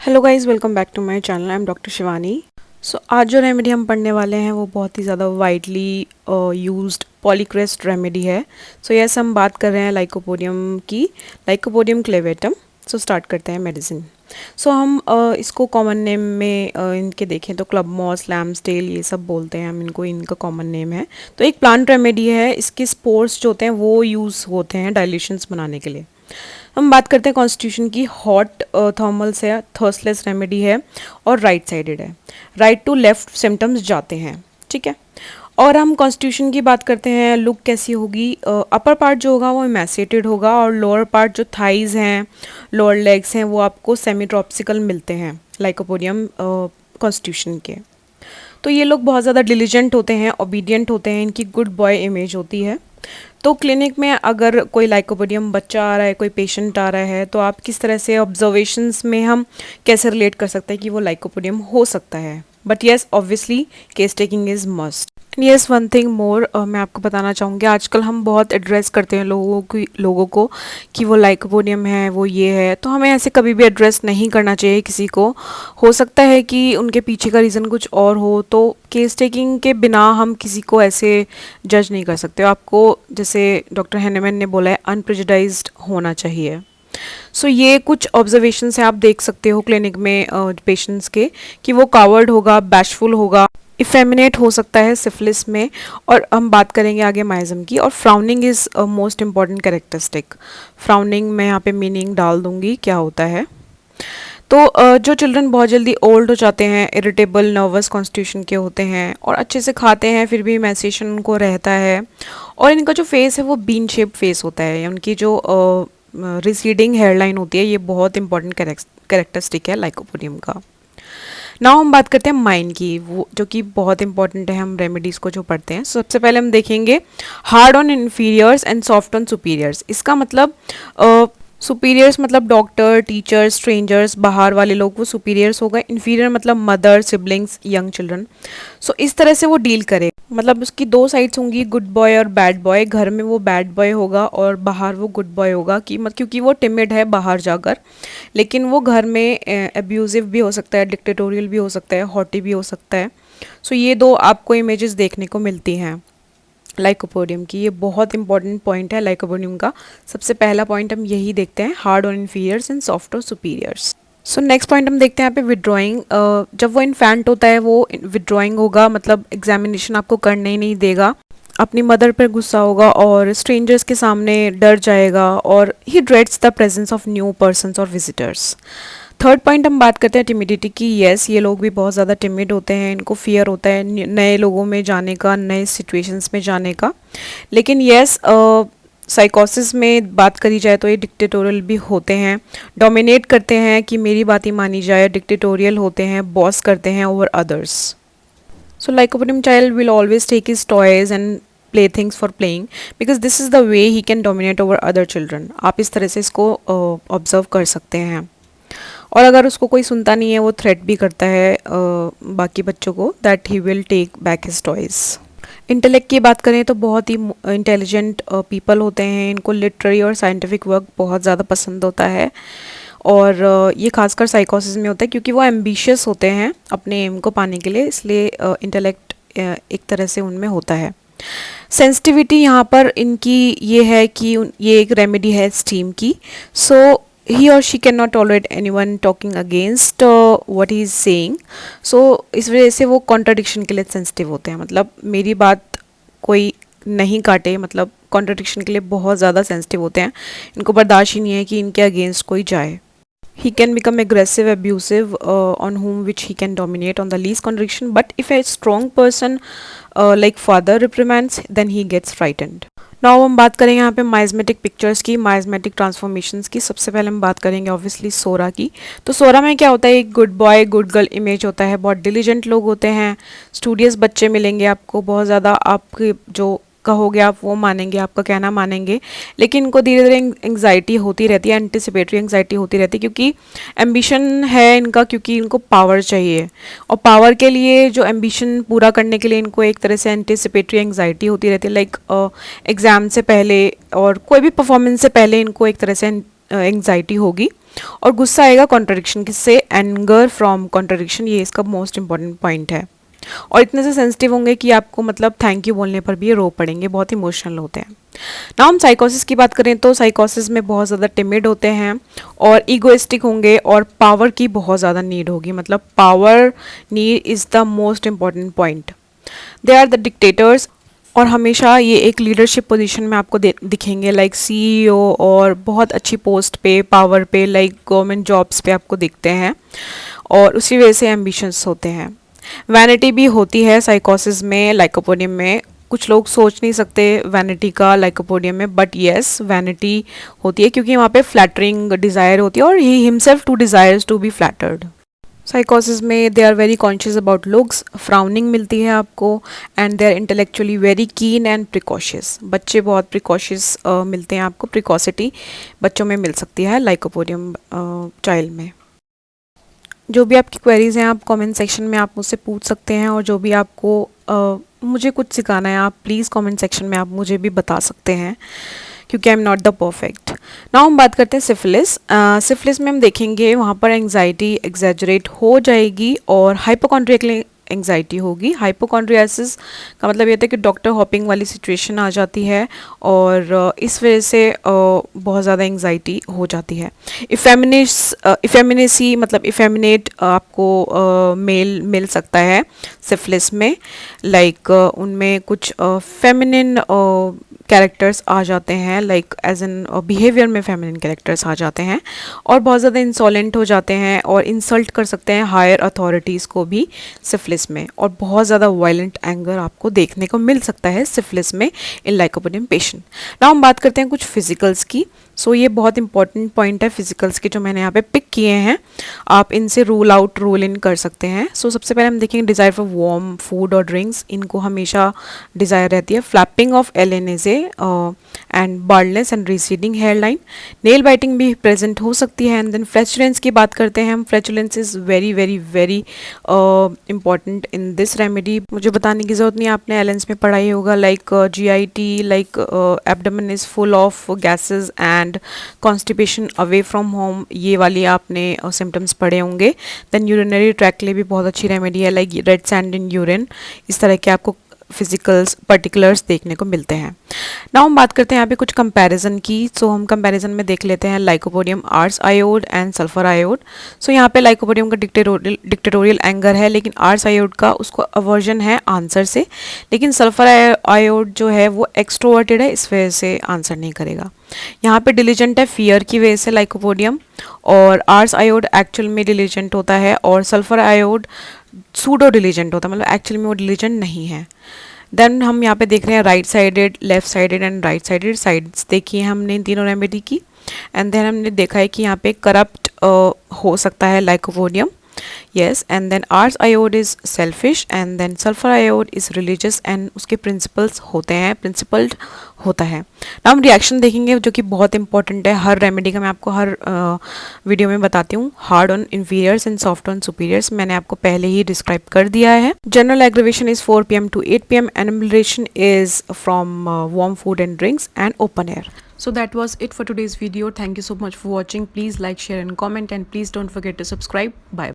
Hello guys, welcome back to my channel. I am doctor Shivani. So आज जो remedy हम पढ़ने वाले हैं वो बहुत ही ज़्यादा वाइडली यूज्ड पॉलीक्रेस्ट रेमेडी है। सो यस, हम बात कर रहे हैं लाइकोपोडियम की, लाइकोपोडियम क्लेवेटम। सो स्टार्ट करते हैं मेडिसिन। सो हम इसको कॉमन नेम में इनके देखें तो क्लब मॉस, लैम्सडेल, ये सब बोलते हैं हम इनको, इनका कॉमन नेम है। तो एक प्लांट रेमेडी है। इसके स्पोर्स जो होते हैं वो यूज़ होते हैं डाइल्यूशंस बनाने के लिए। हम बात करते हैं कॉन्स्टिट्यूशन की। हॉट थर्मल से थर्स्टलेस रेमेडी है और राइट साइडेड है। राइट टू लेफ्ट सिम्टम्स जाते हैं, ठीक है। और हम कॉन्स्टिट्यूशन की बात करते हैं। लुक कैसी होगी? अपर पार्ट जो होगा वो इमेसिएटेड होगा और लोअर पार्ट जो थाइज हैं, लोअर लेग्स हैं, वो आपको सेमी ट्रॉपिकल मिलते हैं लाइकोपोडियम कॉन्स्टिट्यूशन के। तो ये लोग बहुत ज़्यादा डिलीजेंट होते हैं, ओबीडियंट होते हैं, इनकी गुड बॉय इमेज होती है। तो क्लिनिक में अगर कोई लाइकोपोडियम बच्चा आ रहा है, कोई पेशेंट आ रहा है, तो आप किस तरह से ऑब्जर्वेशंस में हम कैसे रिलेट कर सकते हैं कि वो लाइकोपोडियम हो सकता है। But yes, obviously case taking is must. Yes, one thing more मैं आपको बताना चाहूँगी। आजकल हम बहुत एड्रेस करते हैं लोगों को कि वो लाइकोपोडियम है, वो ये है। तो हमें ऐसे कभी भी एड्रेस नहीं करना चाहिए किसी को। हो सकता है कि उनके पीछे का रीज़न कुछ और हो, तो केस टेकिंग के बिना हम किसी को ऐसे जज नहीं कर सकते। आपको, जैसे डॉक्टर हैनेमैन ने बोला है, अनप्रेजुडाइज्ड होना चाहिए। सो ये कुछ ऑब्जर्वेशंस हैं, आप देख सकते हो क्लिनिक में पेशेंट्स के, कि वो कावर्ड होगा, बैशफुल होगा, इफेमिनेट हो सकता है सिफिलिस में। और हम बात करेंगे आगे माइज्म की। और frowning is most important characteristic. Frowning मैं यहाँ पे मीनिंग डाल दूंगी क्या होता है। तो जो चिल्ड्रन बहुत जल्दी ओल्ड हो जाते हैं, इरिटेबल, नर्वस कॉन्स्टिट्यूशन के होते हैं और अच्छे से खाते हैं फिर भी इमेसिएशन उनको रहता है, और इनका जो फेस है वो बीन शेप फेस होता है, उनकी जो रिसीडिंग हेयरलाइन होती है, ये बहुत इंपॉर्टेंट कैरेक्टरिस्टिक है लाइकोपोडियम का। नाउ हम बात करते हैं माइंड की, वो जो कि बहुत इंपॉर्टेंट है हम रेमेडीज़ को जो पढ़ते हैं। सबसे पहले हम देखेंगे hard on inferiors and soft on superiors. इसका मतलब सुपीरियर्स मतलब डॉक्टर, टीचर, स्ट्रेंजर्स, बाहर वाले लोग, वो सुपीरियर्स हो गए। इन्फीरियर मतलब मदर, सिबलिंग्स, यंग चिल्ड्रन। सो इस तरह से वो डील करे। मतलब उसकी दो साइड्स होंगी, गुड बॉय और बैड बॉय। घर में वो बैड बॉय होगा और बाहर वो गुड बॉय होगा, कि क्योंकि वो टिमिड है बाहर जाकर, लेकिन वो घर में एब्यूजिव भी हो सकता है, डिक्टेटोरियल भी हो सकता है, हॉटी भी हो सकता है। सो ये दो आपको इमेजेस देखने को मिलती हैं लाइकोपोडियम की। ये बहुत इंपॉर्टेंट पॉइंट है लाइकोपोडियम का। सबसे पहला पॉइंट हम यही देखते हैं, hard on inferiors and soft on superiors. So next point हम देखते हैं यहाँ पे विड्रॉइंग। जब वो इन्फेंट होता है वो विड्रॉइंग होगा, मतलब एग्जामिनेशन आपको करने ही नहीं देगा, अपनी मदर पर गुस्सा होगा और स्ट्रेंजर्स के सामने डर जाएगा, और he dreads the presence of new persons और विजिटर्स। थर्ड पॉइंट हम बात करते हैं टिमिडिटी की। येस, ये लोग भी बहुत ज़्यादा टिमिड होते हैं, इनको फियर होता है नए लोगों में जाने का, नए सिचुएशंस में जाने का। लेकिन येस, साइकोसिस में बात करी जाए तो ये डिक्टेटोरियल भी होते हैं, डोमिनेट करते हैं कि मेरी बात ही मानी जाए, डिक्टेटोरियल होते हैं, बॉस करते हैं over others. So lycopodium child will always take his toys and play things for playing, because this is the way he can dominate over other children. आप इस तरह से इसको ऑब्जर्व कर सकते हैं। और अगर उसको कोई सुनता नहीं है, वो थ्रेट भी करता है बाकी बच्चों को, that he will take back his toys. Intellect की बात करें तो बहुत ही इंटेलिजेंट पीपल होते हैं, इनको लिटरेरी और साइंटिफिक वर्क बहुत ज़्यादा पसंद होता है। और ये खासकर साइकोसिस में होता है क्योंकि वो एम्बिशियस होते हैं अपने एम को पाने के लिए, इसलिए इंटेलेक्ट एक तरह से उनमें होता है। सेंसिटिविटी यहाँ पर इनकी ये है कि ये एक रेमेडी है स्टीम की। सो he or she cannot tolerate anyone talking against what he is saying. So इस वजह से वो contradiction के लिए सेंसिटिव होते हैं, मतलब मेरी बात कोई नहीं काटे, मतलब contradiction के लिए बहुत ज़्यादा सेंसिटिव होते हैं। इनको बर्दाश्त ही नहीं है कि इनके अगेंस्ट कोई जाए। He can become aggressive, abusive, on whom which he can dominate on the least contradiction. But if a strong person like father reprimands, then he gets frightened. Now हम बात करेंगे यहाँ पे माइजमेटिक पिक्चर्स की, miasmatic transformations की। सबसे पहले हम बात करेंगे ऑब्वियसली सोरा की। तो सोरा में क्या होता है, एक good boy good girl image होता है, बहुत डिलीजेंट लोग होते हैं, स्टूडियस बच्चे मिलेंगे आपको, बहुत ज़्यादा आपके जो कहोगे आप वो मानेंगे, आपका कहना मानेंगे। लेकिन इनको धीरे धीरे एंग्जाइटी होती रहती है, एंटिसिपेटरी एंग्जाइटी होती रहती है, क्योंकि एम्बिशन है इनका, क्योंकि इनको पावर चाहिए, और पावर के लिए जो एम्बिशन पूरा करने के लिए इनको एक तरह से एंटिसिपेटरी एंग्जाइटी होती रहती है। लाइक एग्ज़ाम से पहले और कोई भी परफॉर्मेंस से पहले इनको एक तरह से एंग्जाइटी होगी, और गुस्सा आएगा कॉन्ट्रडिक्शन से, एंगर फ्रॉम कॉन्ट्रडिक्शन, ये इसका मोस्ट इंपॉर्टेंट पॉइंट है। और इतने से सेंसिटिव होंगे कि आपको मतलब थैंक यू बोलने पर भी ये रो पड़ेंगे, बहुत इमोशनल होते हैं। ना हम साइकोसिस की बात करें तो साइकोसिस में बहुत ज़्यादा टिमिड होते हैं और ईगोइस्टिक होंगे, और पावर की बहुत ज़्यादा नीड होगी, मतलब power need is the most important point. They are the dictators, और हमेशा ये एक लीडरशिप पोजीशन में आपको दिखेंगे, लाइक सीईओ, और बहुत अच्छी पोस्ट पे, पावर पे, लाइक गवर्नमेंट जॉब्स पे आपको दिखते हैं, और उसी वजह से एम्बिशंस होते हैं। वैनिटी भी होती है साइकोसिस में, लाइकोपोडियम में। कुछ लोग सोच नहीं सकते वैनिटी का लाइकोपोडियम में, बट येस वैनिटी होती है, क्योंकि वहाँ पे फ्लैटरिंग डिज़ायर होती है, और he himself to desires to be flattered. साइकोसिस में they are very conscious about looks, frowning मिलती है आपको, and they are intellectually very keen and precautious. बच्चे बहुत प्रिकॉशियस मिलते हैं आपको, प्रिकॉसिटी बच्चों में मिल सकती है लाइकोपोडियम चाइल्ड में। जो भी आपकी क्वेरीज़ हैं आप कमेंट सेक्शन में आप मुझसे पूछ सकते हैं, और जो भी आपको मुझे कुछ सिखाना है आप प्लीज़ कमेंट सेक्शन में आप मुझे भी बता सकते हैं, क्योंकि I am not the perfect. Now हम बात करते हैं सिफिलिस। सिफिलिस में हम देखेंगे वहाँ पर एंग्जाइटी एग्जैजरेट हो जाएगी और हाइपोकॉन्ड्रियल एंग्जाइटी होगी। हाइपोकॉन्ड्रियासिस का मतलब ये होता है कि डॉक्टर हॉपिंग वाली सिचुएशन आ जाती है, और इस वजह से बहुत ज़्यादा एंग्जाइटी हो जाती है। इफेमिनेसी मतलब इफेमिनेट आपको मेल मिल सकता है सिफिलिस में, लाइक उनमें कुछ फेमिनिन कैरेक्टर्स आ जाते हैं, लाइक एज एन बिहेवियर में फेमिनिन कैरेक्टर्स आ जाते हैं, और बहुत ज़्यादा इंसॉलेंट हो जाते हैं और इंसल्ट कर सकते हैं हायर अथॉरिटीज़ को भी सिफिलिस में, और बहुत ज़्यादा वायलेंट एंगर आपको देखने को मिल सकता है सिफिलिस में इन लाइकोपोडियम पेशेंट। नाउ हम बात करते हैं कुछ फिजिकल्स की। सो ये बहुत इंपॉर्टेंट पॉइंट है फिजिकल्स के, जो मैंने यहाँ पे पिक किए हैं, आप इनसे रूल आउट रूल इन कर सकते हैं। सो सबसे पहले हम देखेंगे डिज़ायर फॉर वार्म फूड और ड्रिंक्स, इनको हमेशा डिज़ायर रहती है। Flapping of alae nasi and baldness and receding hair line, nail biting भी प्रेजेंट हो सकती है। एंड देन फ्लैचुलेंस की बात करते हैं हम। Flatulence is very very very important in this remedy. मुझे बताने की ज़रूरत नहीं, आपने एलेंस में पढ़ाई होगा, like GIT, like abdomen is full of gases and constipation away from home, ये वाली आपने सिम्टम्स पढ़े होंगे। देन यूरिनरी ट्रैक्ट के लिए भी बहुत अच्छी रेमेडी है, like red sand in urine, इस तरह के आपको फिजिकल्स पर्टिकुलर्स देखने को मिलते हैं। नाउ हम बात करते हैं यहाँ पे कुछ कंपैरिजन की। सो हम कंपैरिजन में देख लेते हैं lycopodium ars iod and sulphur iod. So यहाँ पे लाइकोपोडियम का डिक्टेटोरियल एंगर है, लेकिन आर्स आयोड का उसको अवर्जन है आंसर से, लेकिन सल्फर आयोड जो है वो एक्सट्रोवर्टेड है, इस वजह से आंसर नहीं करेगा। यहाँ पे डिलीजेंट है फियर की वजह से लाइकोपोडियम, और आर्स आयोड एक्चुअल में डिलीजेंट होता है, और सल्फर आयोड सूडो डिलीजेंट होता है, मतलब एक्चुअली में वो डिलीजेंट नहीं है। देन हम यहाँ पे देख रहे हैं right sided, left sided and right sided sides देखी है हमने इन तीनों रेमेडी की। एंड देन हमने देखा है कि यहाँ पे करप्ट हो सकता है lycopodium, yes, and then ars iode is selfish, and then sulfur iode is religious and उसके प्रिंसिपल्स होते हैं, प्रिंसिपल्ड होता है। ना हम रिएक्शन देखेंगे जो कि बहुत इंपॉर्टेंट है हर रेमेडी का, मैं आपको हर वीडियो में बताती हूँ। Hard on inferiors and soft on superiors मैंने आपको पहले ही डिस्क्राइब कर दिया है। General aggravation is 4 PM to 8 PM, amelioration is from warm food and drinks and open air. So that was it for today's video. Thank you so much for watching. Please like, share and comment, and please don't forget to subscribe. Bye.